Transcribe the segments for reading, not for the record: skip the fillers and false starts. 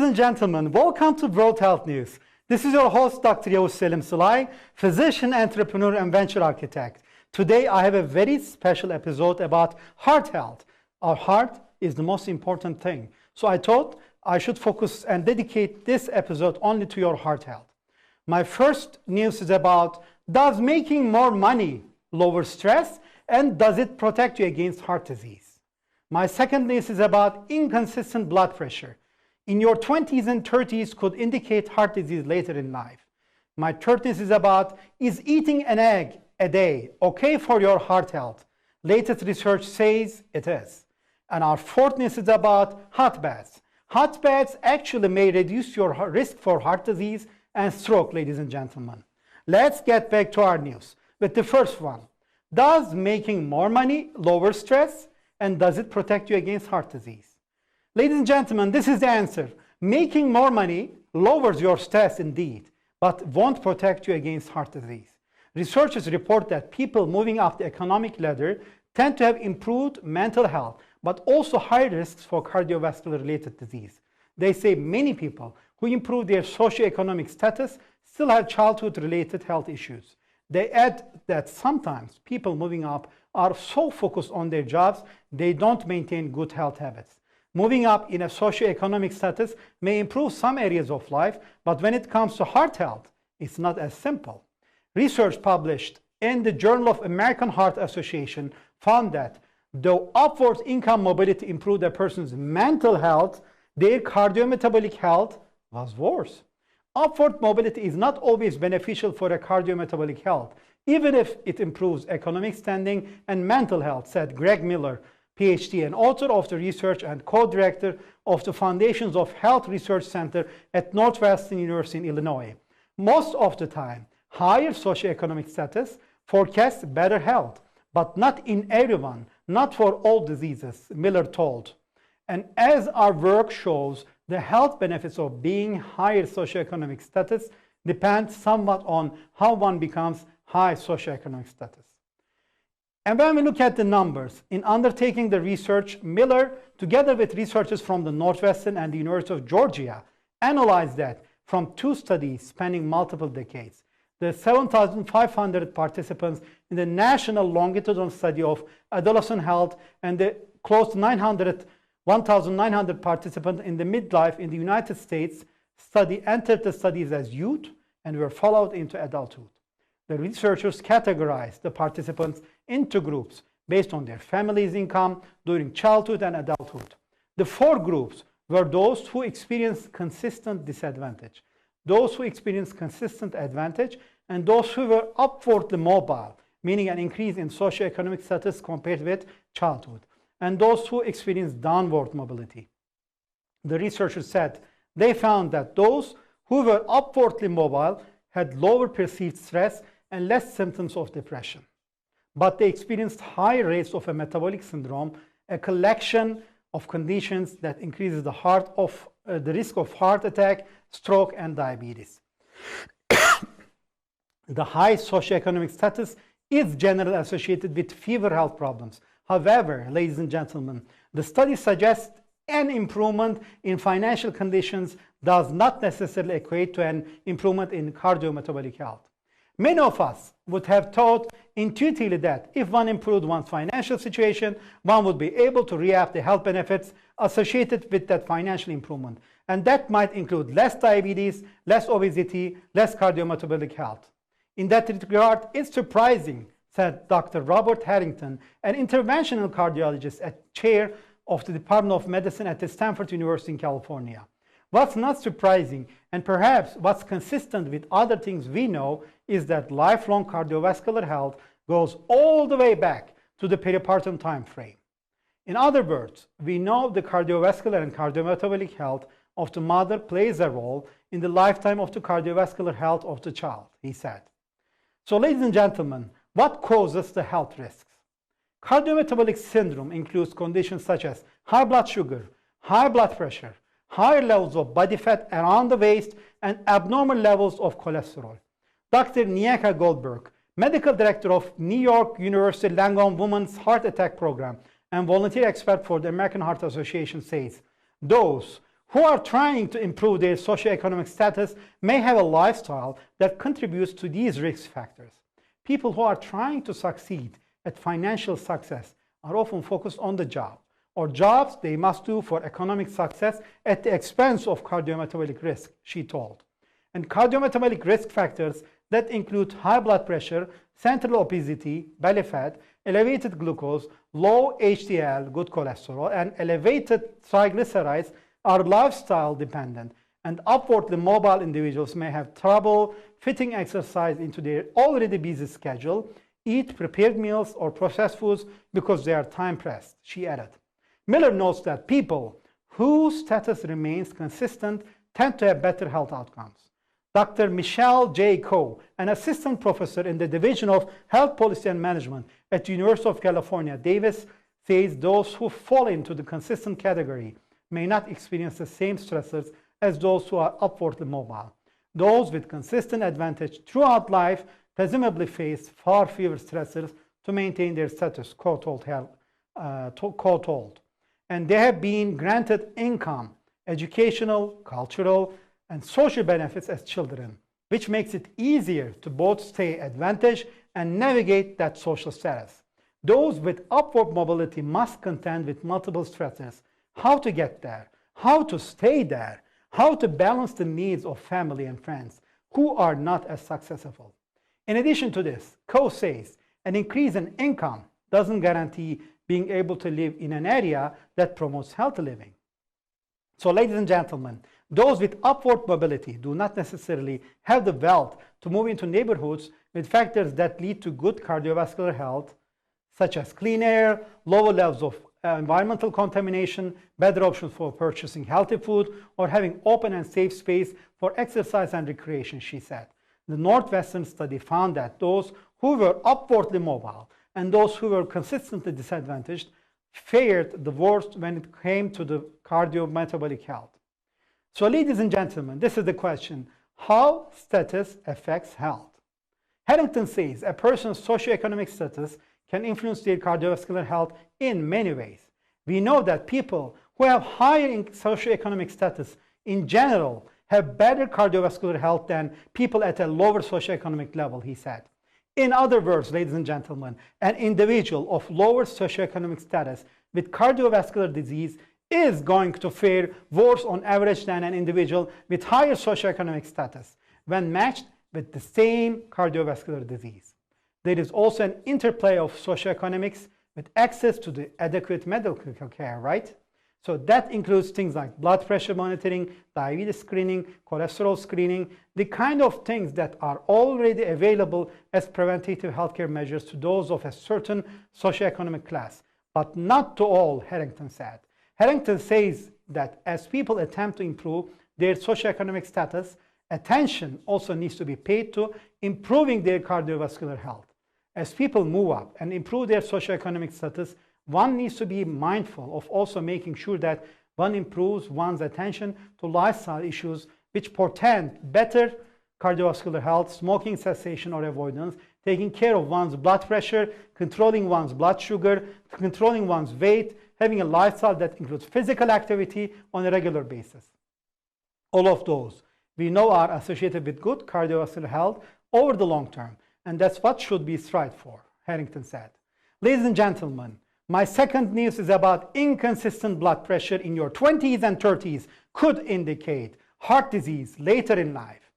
and gentlemen, welcome to World Health News. This is your host, Dr. Yavuz Selim Sulay, physician, entrepreneur, and venture architect. Today, I have a very special episode about heart health. Our heart is the most important thing. So I thought I should focus and dedicate this episode only to your heart health. My first news is about, does making more money lower stress, and does it protect you against heart disease? My second news is about inconsistent blood pressure. In your 20s and 30s could indicate heart disease later in life. My third news is about, is eating an egg a day okay for your heart health? Latest research says it is. And our fourth news is about hot baths. Hot baths actually may reduce your risk for heart disease and stroke, ladies and gentlemen. Let's get back to our news with the first one. Does making more money lower stress, and does it protect you against heart disease? Ladies and gentlemen, this is the answer. Making more money lowers your stress indeed, but won't protect you against heart disease. Researchers report that people moving up the economic ladder tend to have improved mental health, but also high risks for cardiovascular related disease. They say many people who improve their socioeconomic status still have childhood related health issues. They add that sometimes people moving up are so focused on their jobs, they don't maintain good health habits. Moving up in a socioeconomic status may improve some areas of life, but when it comes to heart health, it's not as simple. Research published in the Journal of American Heart Association found that though upward income mobility improved a person's mental health, their cardiometabolic health was worse. Upward mobility is not always beneficial for a cardiometabolic health, even if it improves economic standing and mental health, said Greg Miller, PhD, and author of the research and co-director of the Foundations of Health Research Center at Northwestern University in Illinois. Most of the time, higher socioeconomic status forecasts better health, but not in everyone, not for all diseases, Miller told. And as our work shows, the health benefits of being higher socioeconomic status depend somewhat on how one becomes high socioeconomic status. And when we look at the numbers, in undertaking the research, Miller, together with researchers from the Northwestern and the University of Georgia, analyzed that from two studies spanning multiple decades. The 7,500 participants in the National Longitudinal Study of Adolescent Health and the close to 1,900 participants in the midlife in the United States study entered the studies as youth and were followed into adulthood. The researchers categorized the participants into groups based on their family's income during childhood and adulthood. The four groups were those who experienced consistent disadvantage, those who experienced consistent advantage, and those who were upwardly mobile, meaning an increase in socioeconomic status compared with childhood, and those who experienced downward mobility. The researchers said they found that those who were upwardly mobile had lower perceived stress and less symptoms of depression. But they experienced high rates of a metabolic syndrome, a collection of conditions that increases the risk of heart attack, stroke, and diabetes. The high socioeconomic status is generally associated with fewer health problems. However, ladies and gentlemen, the study suggests an improvement in financial conditions does not necessarily equate to an improvement in cardiometabolic health. Many of us would have thought intuitively that if one improved one's financial situation, one would be able to reap the health benefits associated with that financial improvement. And that might include less diabetes, less obesity, less cardiometabolic health. In that regard, it's surprising, said Dr. Robert Harrington, an interventional cardiologist at chair of the Department of Medicine at the Stanford University in California. What's not surprising, and perhaps what's consistent with other things we know, is that lifelong cardiovascular health goes all the way back to the peripartum time frame. In other words, we know the cardiovascular and cardiometabolic health of the mother plays a role in the lifetime of the cardiovascular health of the child, he said. So, ladies and gentlemen, what causes the health risks? Cardiometabolic syndrome includes conditions such as high blood sugar, high blood pressure, higher levels of body fat around the waist, and abnormal levels of cholesterol. Dr. Nyaka Goldberg, medical director of New York University Langone Women's Heart Attack Program and volunteer expert for the American Heart Association, says those who are trying to improve their socioeconomic status may have a lifestyle that contributes to these risk factors. People who are trying to succeed at financial success are often focused on the job or jobs they must do for economic success at the expense of cardiometabolic risk, she told. And cardiometabolic risk factors that include high blood pressure, central obesity, belly fat, elevated glucose, low HDL, good cholesterol, and elevated triglycerides are lifestyle dependent, and upwardly mobile individuals may have trouble fitting exercise into their already busy schedule, eat prepared meals or processed foods because they are time pressed, she added. Miller notes that people whose status remains consistent tend to have better health outcomes. Dr. Michelle J. Coe, an assistant professor in the Division of Health Policy and Management at the University of California, Davis, says those who fall into the consistent category may not experience the same stressors as those who are upwardly mobile. Those with consistent advantage throughout life presumably face far fewer stressors to maintain their status, Coe told. And they have been granted income, educational, cultural, and social benefits as children, which makes it easier to both stay advantaged and navigate that social status. Those with upward mobility must contend with multiple stressors: how to get there, how to stay there, how to balance the needs of family and friends who are not as successful. In addition to this, Coe says an increase in income doesn't guarantee being able to live in an area that promotes healthy living. So, ladies and gentlemen, those with upward mobility do not necessarily have the wealth to move into neighborhoods with factors that lead to good cardiovascular health, such as clean air, lower levels of environmental contamination, better options for purchasing healthy food, or having open and safe space for exercise and recreation, she said. The Northwestern study found that those who were upwardly mobile and those who were consistently disadvantaged fared the worst when it came to the cardiometabolic health. So, ladies and gentlemen, this is the question: how status affects health? Harrington says a person's socioeconomic status can influence their cardiovascular health in many ways. We know that people who have higher socioeconomic status in general have better cardiovascular health than people at a lower socioeconomic level, he said. In other words, ladies and gentlemen, an individual of lower socioeconomic status with cardiovascular disease is going to fare worse on average than an individual with higher socioeconomic status when matched with the same cardiovascular disease. There is also an interplay of socioeconomics with access to the adequate medical care, right? So that includes things like blood pressure monitoring, diabetes screening, cholesterol screening, the kind of things that are already available as preventative healthcare measures to those of a certain socioeconomic class, but not to all, Harrington said. Harrington says that as people attempt to improve their socioeconomic status, attention also needs to be paid to improving their cardiovascular health. As people move up and improve their socioeconomic status, one needs to be mindful of also making sure that one improves one's attention to lifestyle issues which portend better cardiovascular health, smoking cessation or avoidance, taking care of one's blood pressure, controlling one's blood sugar, controlling one's weight, having a lifestyle that includes physical activity on a regular basis. All of those we know are associated with good cardiovascular health over the long term, and that's what should be strived for, Harrington said. Ladies and gentlemen, my second news is about inconsistent blood pressure in your 20s and 30s could indicate heart disease later in life.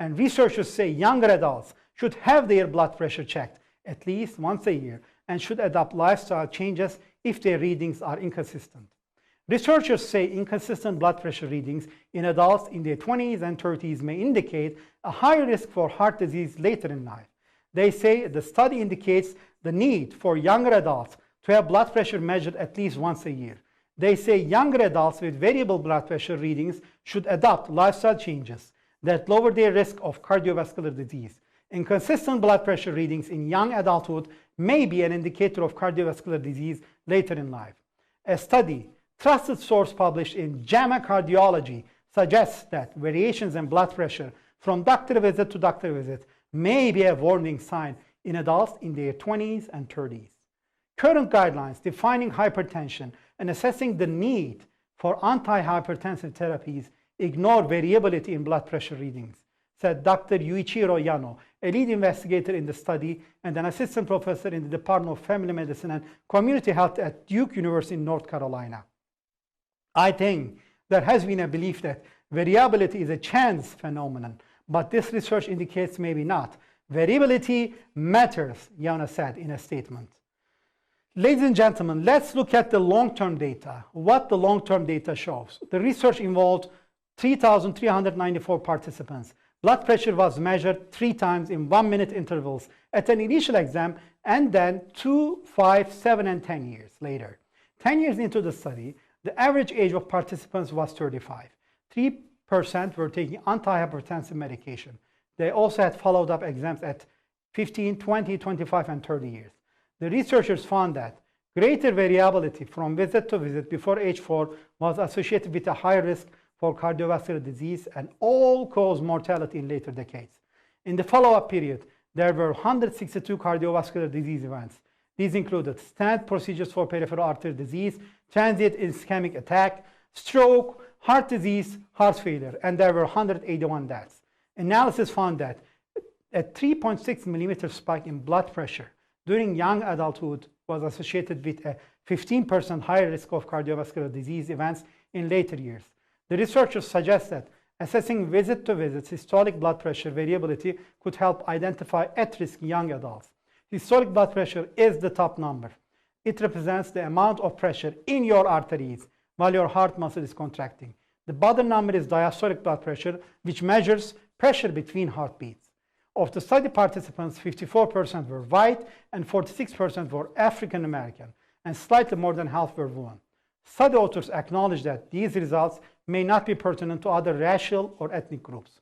And researchers say younger adults should have their blood pressure checked at least once a year and should adopt lifestyle changes if their readings are inconsistent. Researchers say inconsistent blood pressure readings in adults in their 20s and 30s may indicate a higher risk for heart disease later in life. They say the study indicates the need for younger adults to have blood pressure measured at least once a year. They say younger adults with variable blood pressure readings should adopt lifestyle changes that lower their risk of cardiovascular disease. Inconsistent blood pressure readings in young adulthood may be an indicator of cardiovascular disease later in life. A study, trusted source published in JAMA Cardiology, suggests that variations in blood pressure from doctor visit to doctor visit may be a warning sign in adults in their 20s and 30s. Current guidelines defining hypertension and assessing the need for antihypertensive therapies ignore variability in blood pressure readings, said Dr. Yuichiro Yano, a lead investigator in the study and an assistant professor in the Department of Family Medicine and Community Health at Duke University in North Carolina. I think there has been a belief that variability is a chance phenomenon, but this research indicates maybe not. Variability matters, Yano said in a statement. Ladies and gentlemen, let's look at the long-term data, what the long-term data shows. The research involved 3,394 participants. Blood pressure was measured 3 times in 1-minute intervals at an initial exam and then 2, 5, 7, and 10 years later. 10 years into the study, the average age of participants was 35. 3% were taking antihypertensive medication. They also had follow-up exams at 15, 20, 25, and 30 years. The researchers found that greater variability from visit to visit before age 4 was associated with a higher risk for cardiovascular disease and all-cause mortality in later decades. In the follow-up period, there were 162 cardiovascular disease events. These included stent procedures for peripheral artery disease, transient ischemic attack, stroke, heart disease, heart failure, and there were 181 deaths. Analysis found that a 3.6 millimeter spike in blood pressure during young adulthood was associated with a 15% higher risk of cardiovascular disease events in later years. The researchers suggest that assessing visit-to-visit systolic blood pressure variability could help identify at-risk young adults. Systolic blood pressure is the top number. It represents the amount of pressure in your arteries while your heart muscle is contracting. The bottom number is diastolic blood pressure, which measures pressure between heartbeats. Of the study participants, 54% were white and 46% were African American, and slightly more than half were women. Study authors acknowledge that these results may not be pertinent to other racial or ethnic groups.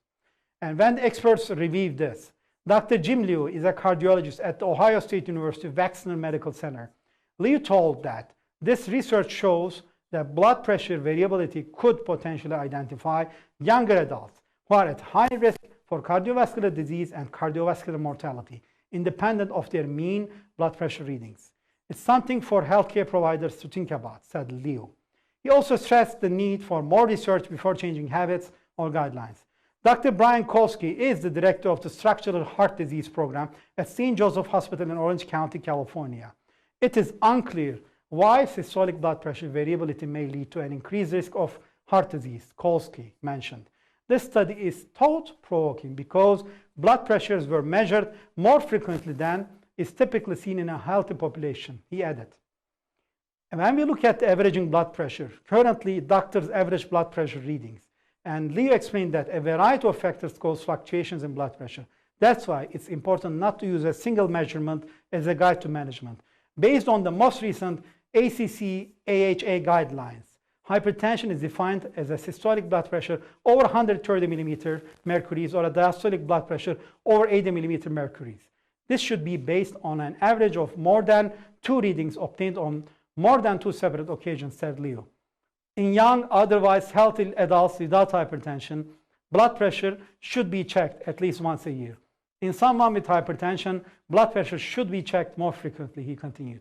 And when the experts reviewed this, Dr. Jim Liu is a cardiologist at the Ohio State University Wexner Medical Center. Liu told that this research shows that blood pressure variability could potentially identify younger adults who are at high risk for cardiovascular disease and cardiovascular mortality, independent of their mean blood pressure readings. It's something for healthcare providers to think about, said Liu. He also stressed the need for more research before changing habits or guidelines. Dr. Brian Kolsky is the director of the Structural Heart Disease Program at St. Joseph Hospital in Orange County, California. It is unclear why systolic blood pressure variability may lead to an increased risk of heart disease, Kolsky mentioned. This study is thought-provoking because blood pressures were measured more frequently than is typically seen in a healthy population, he added. And when we look at the averaging blood pressure, currently doctors average blood pressure readings. And Liu explained that a variety of factors cause fluctuations in blood pressure. That's why it's important not to use a single measurement as a guide to management. Based on the most recent ACC/AHA guidelines, hypertension is defined as a systolic blood pressure over 130 millimeter mercuries or a diastolic blood pressure over 80 millimeter mercuries. This should be based on an average of more than 2 readings obtained on more than 2 separate occasions, said Liu. In young, otherwise healthy adults without hypertension, blood pressure should be checked at least once a year. In someone with hypertension, blood pressure should be checked more frequently, he continued.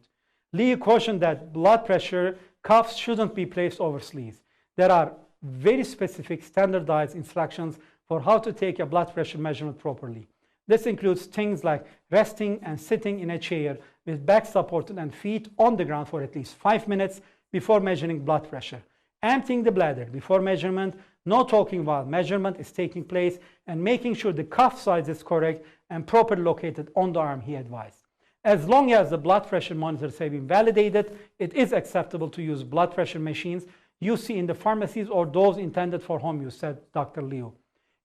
Liu cautioned that blood pressure cuffs shouldn't be placed over sleeves. There are very specific standardized instructions for how to take a blood pressure measurement properly. This includes things like resting and sitting in a chair with back supported and feet on the ground for at least 5 minutes before measuring blood pressure, emptying the bladder before measurement, no talking while measurement is taking place, and making sure the cuff size is correct and properly located on the arm, he advised. As long as the blood pressure monitors have been validated, it is acceptable to use blood pressure machines you see in the pharmacies or those intended for home use, said Dr. Liu.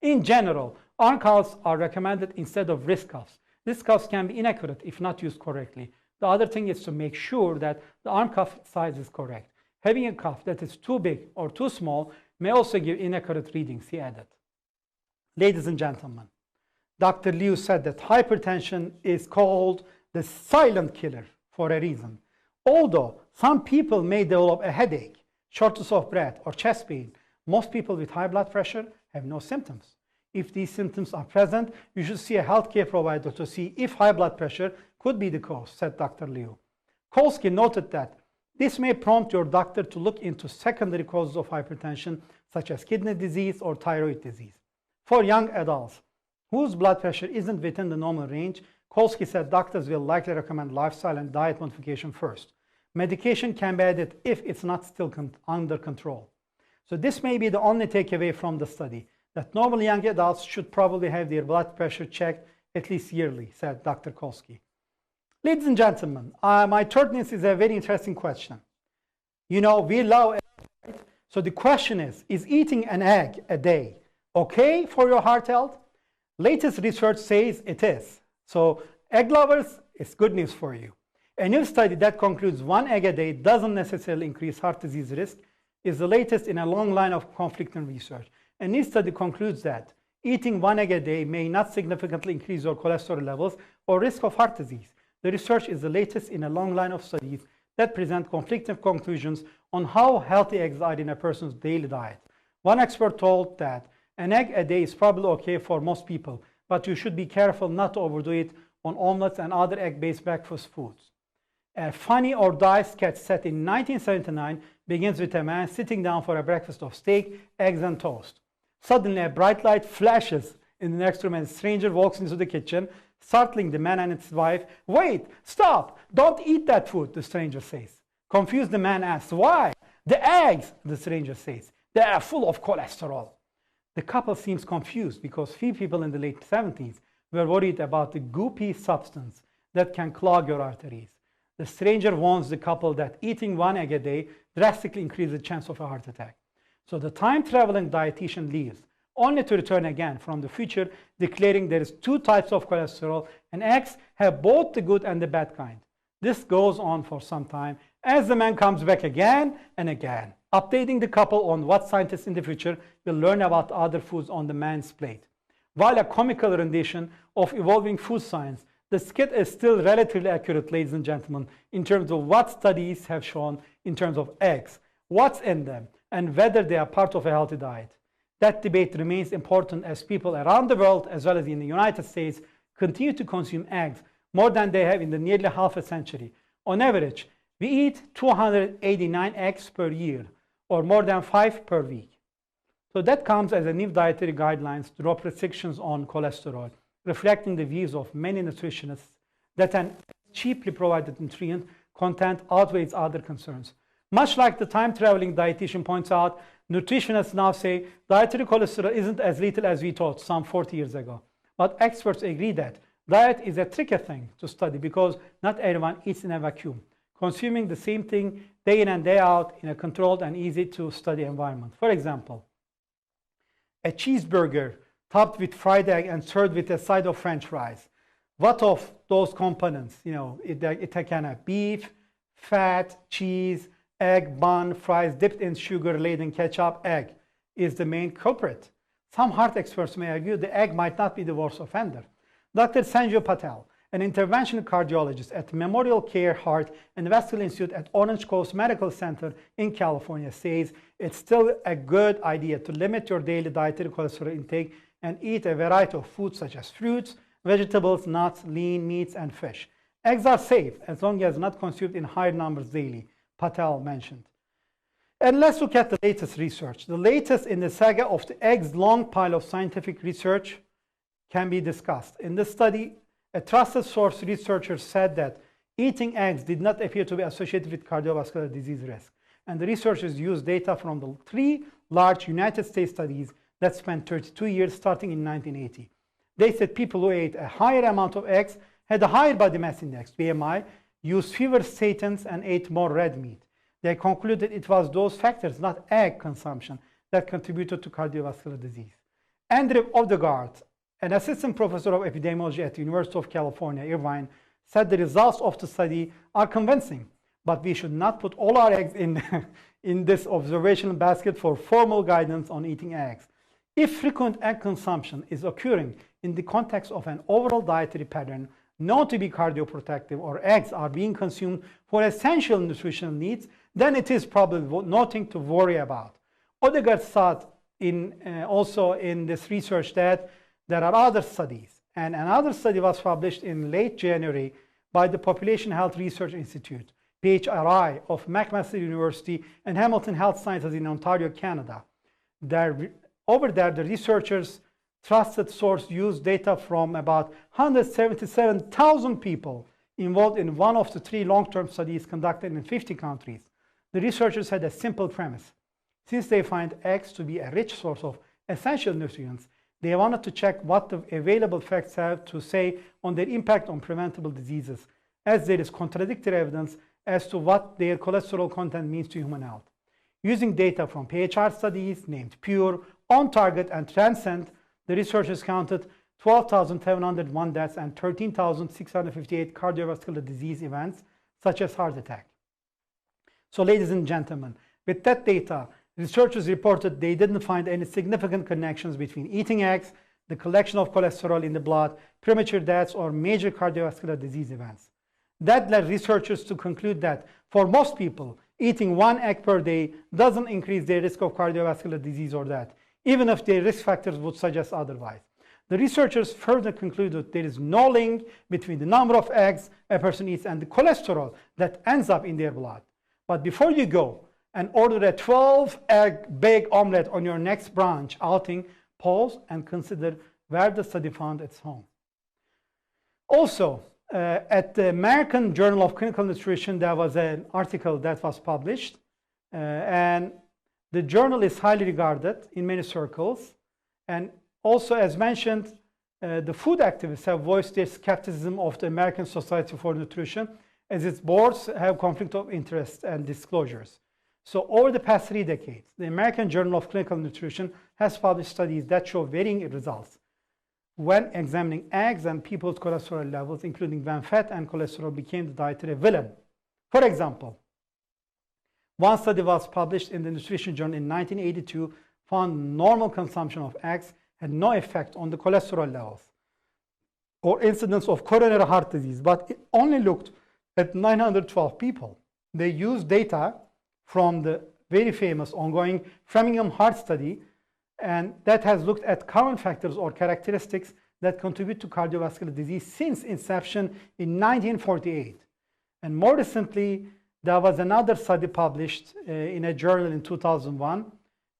In general, arm cuffs are recommended instead of wrist cuffs. Wrist cuffs can be inaccurate if not used correctly. The other thing is to make sure that the arm cuff size is correct. Having a cuff that is too big or too small may also give inaccurate readings, he added. Ladies and gentlemen, Dr. Liu said that hypertension is called the silent killer for a reason. Although some people may develop a headache, shortness of breath, or chest pain, most people with high blood pressure have no symptoms. If these symptoms are present, you should see a healthcare provider to see if high blood pressure could be the cause, said Dr. Liu. Kolsky noted that This may prompt your doctor to look into secondary causes of hypertension, such as kidney disease or thyroid disease. For young adults whose blood pressure isn't within the normal range, Kolsky said doctors will likely recommend lifestyle and diet modification first. Medication can be added if it's not still under control. So this may be the only takeaway from the study, that normal young adults should probably have their blood pressure checked at least yearly, said Dr. Kolsky. Ladies and gentlemen, my third news is a very interesting question. You know, we love eggs, right? So the question is eating an egg a day okay for your heart health? Latest research says it is. So egg lovers, it's good news for you. A new study that concludes one egg a day doesn't necessarily increase heart disease risk is the latest in a long line of conflicting research. A new study concludes that eating one egg a day may not significantly increase your cholesterol levels or risk of heart disease. The research is the latest in a long line of studies that present conflicting conclusions on how healthy eggs are in a person's daily diet. One expert told that an egg a day is probably okay for most people, but you should be careful not to overdo it on omelets and other egg-based breakfast foods. A Funny or Die sketch set in 1979 begins with a man sitting down for a breakfast of steak, eggs, and toast. Suddenly, a bright light flashes in the next room and a stranger walks into the kitchen, startling the man and his wife. "Wait, stop, don't eat that food," the stranger says. Confused, the man asks, "Why?" "The eggs," the stranger says. "They are full of cholesterol." The couple seems confused because few people in the late 70s were worried about the goopy substance that can clog your arteries. The stranger warns the couple that eating one egg a day drastically increases the chance of a heart attack. So the time-traveling dietitian leaves, only to return again from the future, declaring there is two types of cholesterol, and eggs have both the good and the bad kind. This goes on for some time as the man comes back again and again, updating the couple on what scientists in the future will learn about other foods on the man's plate. While a comical rendition of evolving food science, the skit is still relatively accurate, ladies and gentlemen, in terms of what studies have shown in terms of eggs, what's in them, and whether they are part of a healthy diet. That debate remains important as people around the world, as well as in the United States, continue to consume eggs more than they have in the nearly half a century. On average, we eat 289 eggs per year, or more than 5 per week. So that comes as a new dietary guidelines drop restrictions on cholesterol, reflecting the views of many nutritionists that an cheaply provided nutrient content outweighs other concerns. Much like the time-traveling dietitian points out, nutritionists now say dietary cholesterol isn't as lethal as we thought some 40 years ago. But experts agree that diet is a tricky thing to study because not everyone eats in a vacuum, consuming the same thing day in and day out in a controlled and easy-to-study environment. For example, a cheeseburger topped with fried egg and served with a side of French fries. What of those components? You know, it can have beef, fat, cheese, egg, bun, fries dipped in sugar-laden ketchup. Egg is the main culprit. Some heart experts may argue the egg might not be the worst offender. Dr. Sanjay Patel, an interventional cardiologist at Memorial Care Heart and Vascular Institute at Orange Coast Medical Center in California, says it's still a good idea to limit your daily dietary cholesterol intake and eat a variety of foods such as fruits, vegetables, nuts, lean meats, and fish. Eggs are safe as long as not consumed in high numbers daily, Patel mentioned. And let's look at the latest research. The latest in the saga of the eggs long pile of scientific research can be discussed. In this study, a trusted source researcher said that eating eggs did not appear to be associated with cardiovascular disease risk. And the researchers used data from the 3 large United States studies that spent 32 years starting in 1980. They said people who ate a higher amount of eggs had a higher body mass index, BMI, used fewer statins, and ate more red meat. They concluded it was those factors, not egg consumption, that contributed to cardiovascular disease. Andrew Odegaard, an assistant professor of epidemiology at the University of California, Irvine, said the results of the study are convincing, but we should not put all our eggs in this observational basket for formal guidance on eating eggs. If frequent egg consumption is occurring in the context of an overall dietary pattern known to be cardioprotective, or eggs are being consumed for essential nutritional needs, then it is probably nothing to worry about. Odegaard thought also in this research that there are other studies, and another study was published in late January by the Population Health Research Institute, PHRI of McMaster University and Hamilton Health Sciences in Ontario, Canada. Over there, the researchers trusted source used data from about 177,000 people involved in one of the 3 long-term studies conducted in 50 countries. The researchers had a simple premise. Since they find eggs to be a rich source of essential nutrients, they wanted to check what the available facts have to say on their impact on preventable diseases, as there is contradictory evidence as to what their cholesterol content means to human health. Using data from PHR studies named PURE, On Target, and Transcend, the researchers counted 12,701 deaths and 13,658 cardiovascular disease events, such as heart attack. So, ladies and gentlemen, with that data, researchers reported they didn't find any significant connections between eating eggs, the collection of cholesterol in the blood, premature deaths, or major cardiovascular disease events. That led researchers to conclude that for most people, eating 1 egg per day doesn't increase their risk of cardiovascular disease or death, even if their risk factors would suggest otherwise. The researchers further concluded there is no link between the number of eggs a person eats and the cholesterol that ends up in their blood. But before you go and order a 12-egg big omelette on your next brunch outing, pause and consider where the study found its home. Also, at the American Journal of Clinical Nutrition, there was an article that was published, and the journal is highly regarded in many circles. And also, as mentioned, the food activists have voiced their skepticism of the American Society for Nutrition, as its boards have conflict of interest and disclosures. So over the past 3 decades, the American Journal of Clinical Nutrition has published studies that show varying results when examining eggs and people's cholesterol levels, including when fat and cholesterol became the dietary villain. For example, one study was published in the Nutrition Journal in 1982, found normal consumption of eggs had no effect on the cholesterol levels or incidence of coronary heart disease, but it only looked at 912 people. They used data from the very famous ongoing Framingham Heart Study, and that has looked at common factors or characteristics that contribute to cardiovascular disease since inception in 1948. And more recently, there was another study published in a journal in 2001.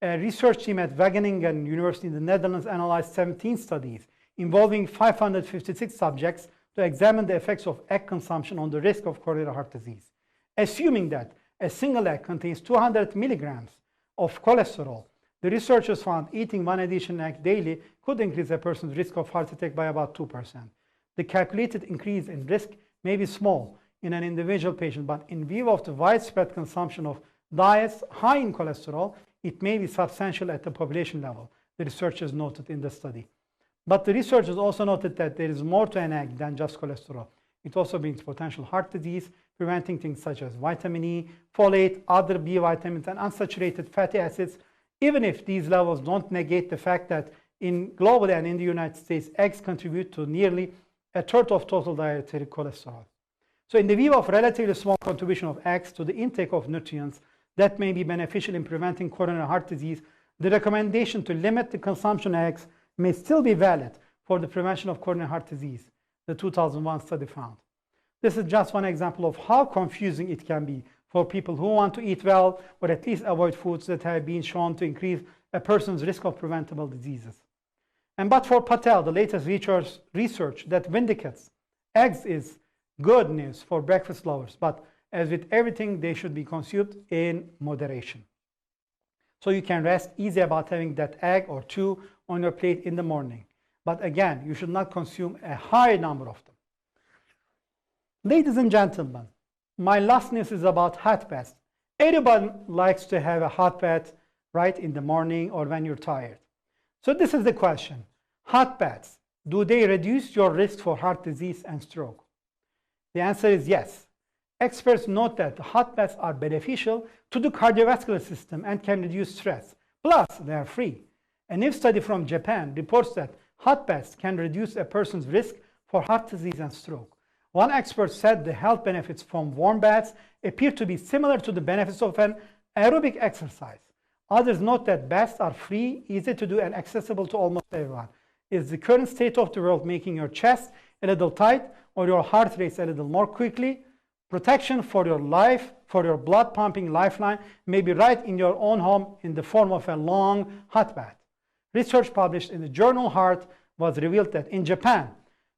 A research team at Wageningen University in the Netherlands analyzed 17 studies involving 556 subjects to examine the effects of egg consumption on the risk of coronary heart disease. Assuming that a single egg contains 200 milligrams of cholesterol, the researchers found eating 1 additional egg daily could increase a person's risk of heart attack by about 2%. The calculated increase in risk may be small in an individual patient, but in view of the widespread consumption of diets high in cholesterol, it may be substantial at the population level, the researchers noted in the study. But the researchers also noted that there is more to an egg than just cholesterol. It also brings potential heart disease, preventing things such as vitamin E, folate, other B vitamins, and unsaturated fatty acids, even if these levels don't negate the fact that globally and in the United States, eggs contribute to nearly 1/3 of total dietary cholesterol. So in the view of relatively small contribution of eggs to the intake of nutrients that may be beneficial in preventing coronary heart disease, the recommendation to limit the consumption of eggs may still be valid for the prevention of coronary heart disease, the 2001 study found. This is just one example of how confusing it can be for people who want to eat well or at least avoid foods that have been shown to increase a person's risk of preventable diseases. But for Patel, the latest research that vindicates eggs is good news for breakfast lovers, but as with everything, they should be consumed in moderation. So you can rest easy about having that egg or 2 on your plate in the morning. But again, you should not consume a high number of them. Ladies and gentlemen, my last news is about hot baths. Everybody likes to have a hot bath right in the morning or when you're tired. So this is the question. Hot baths, do they reduce your risk for heart disease and stroke? The answer is yes. Experts note that hot baths are beneficial to the cardiovascular system and can reduce stress. Plus, they are free. A new study from Japan reports that hot baths can reduce a person's risk for heart disease and stroke. One expert said the health benefits from warm baths appear to be similar to the benefits of an aerobic exercise. Others note that baths are free, easy to do, and accessible to almost everyone. Is the current state of the world making your chest a little tight or your heart race a little more quickly? Protection for your life, for your blood pumping lifeline, may be right in your own home in the form of a long hot bath. Research published in the journal Heart was revealed that in Japan,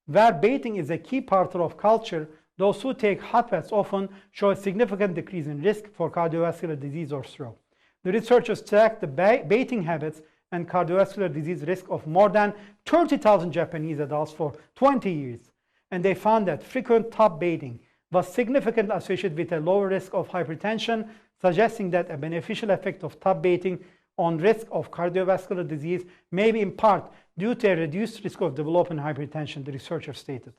where bathing is a key part of culture, those who take hot baths often show a significant decrease in risk for cardiovascular disease or stroke. The researchers tracked the bathing habits and cardiovascular disease risk of more than 30,000 Japanese adults for 20 years, and they found that frequent tub bathing was significantly associated with a lower risk of hypertension, suggesting that a beneficial effect of tub bathing on risk of cardiovascular disease may be in part due to a reduced risk of developing hypertension, the researcher stated.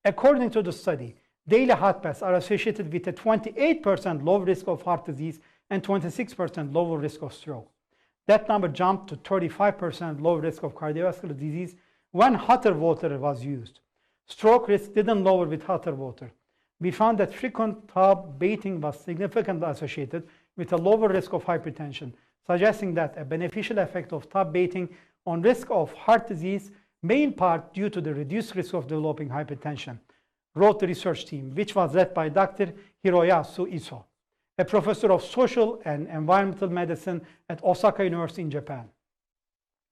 According to the study, daily hot baths are associated with a 28% low risk of heart disease and 26% lower risk of stroke. That number jumped to 35% low risk of cardiovascular disease when hotter water was used. Stroke risk didn't lower with hotter water. We found that frequent tub bathing was significantly associated with a lower risk of hypertension, suggesting that a beneficial effect of tub bathing on risk of heart disease may in part due to the reduced risk of developing hypertension, wrote the research team, which was led by Dr. Hiroyasu Iso, a professor of social and environmental medicine at Osaka University in Japan.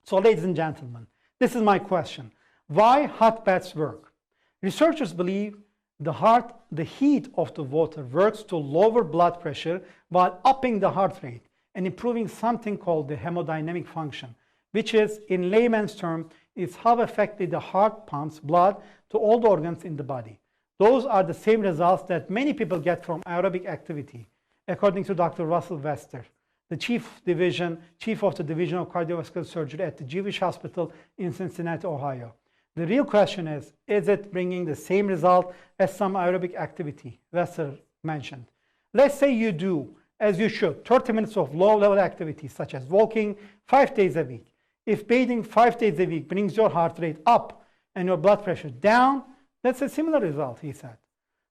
So, ladies and gentlemen, this is my question. Why hot baths work? Researchers believe the heat of the water works to lower blood pressure while upping the heart rate and improving something called the hemodynamic function, which is, in layman's term, is how effectively the heart pumps blood to all the organs in the body. Those are the same results that many people get from aerobic activity, according to Dr. Russell Wester, the chief of the Division of Cardiovascular Surgery at the Jewish Hospital in Cincinnati, Ohio. The real question is it bringing the same result as some aerobic activity? Wester mentioned. Let's say you do, as you should, 30 minutes of low-level activity, such as walking 5 days a week. If bathing 5 days a week brings your heart rate up and your blood pressure down, that's a similar result, he said.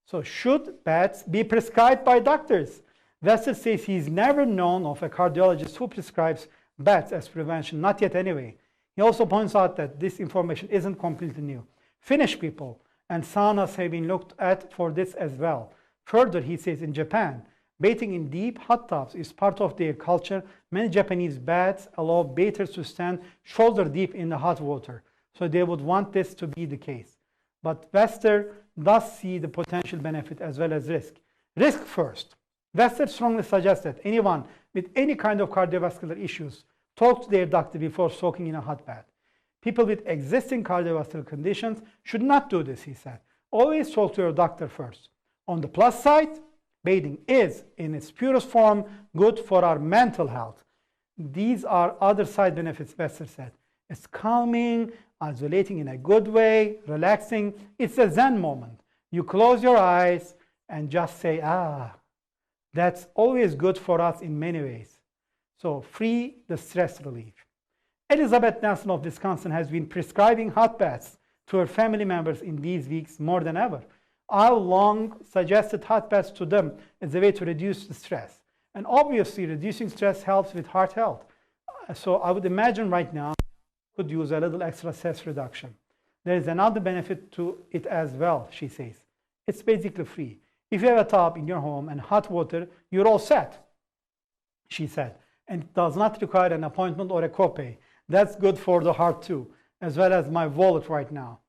So should baths be prescribed by doctors? Wester says he's never known of a cardiologist who prescribes baths as prevention, not yet anyway. He also points out that this information isn't completely new. Finnish people and saunas have been looked at for this as well. Further, he says in Japan, bathing in deep hot tubs is part of their culture. Many Japanese baths allow bathers to stand shoulder deep in the hot water, so they would want this to be the case. But Wester does see the potential benefit as well as risk. Risk first. Wester strongly suggests that anyone with any kind of cardiovascular issues talk to their doctor before soaking in a hot bath. People with existing cardiovascular conditions should not do this, he said. Always talk to your doctor first. On the plus side, bathing is, in its purest form, good for our mental health. These are other side benefits, Wester said. It's calming, isolating in a good way, relaxing. It's a Zen moment. You close your eyes and just say, that's always good for us in many ways. So free the stress relief. Elizabeth Nelson of Wisconsin has been prescribing hot baths to her family members in these weeks more than ever. I long suggested hot baths to them as a way to reduce the stress. And obviously, reducing stress helps with heart health. So I would imagine right now, could use a little extra stress reduction. There is another benefit to it as well, she says. It's basically free. If you have a tub in your home and hot water, you're all set, she said. And it does not require an appointment or a copay. That's good for the heart too, as well as my wallet right now.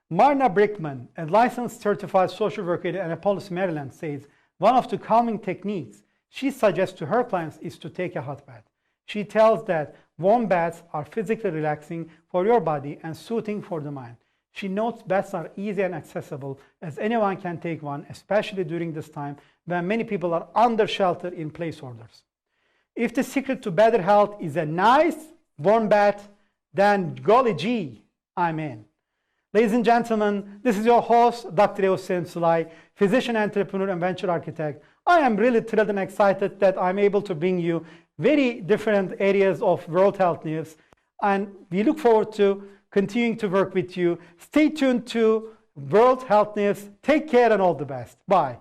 Marna Brickman, a licensed certified social worker in Annapolis, Maryland, says one of the calming techniques she suggests to her clients is to take a hot bath. She tells that warm baths are physically relaxing for your body and soothing for the mind. She notes baths are easy and accessible, as anyone can take one, especially during this time when many people are under shelter-in-place orders. If the secret to better health is a nice warm bath, then golly gee, I'm in. Ladies and gentlemen, this is your host, Dr. Selim Sulay, physician, entrepreneur, and venture architect. I am really thrilled and excited that I'm able to bring you very different areas of world health news, and we look forward to continuing to work with you. Stay tuned to World Health News. Take care and all the best. Bye.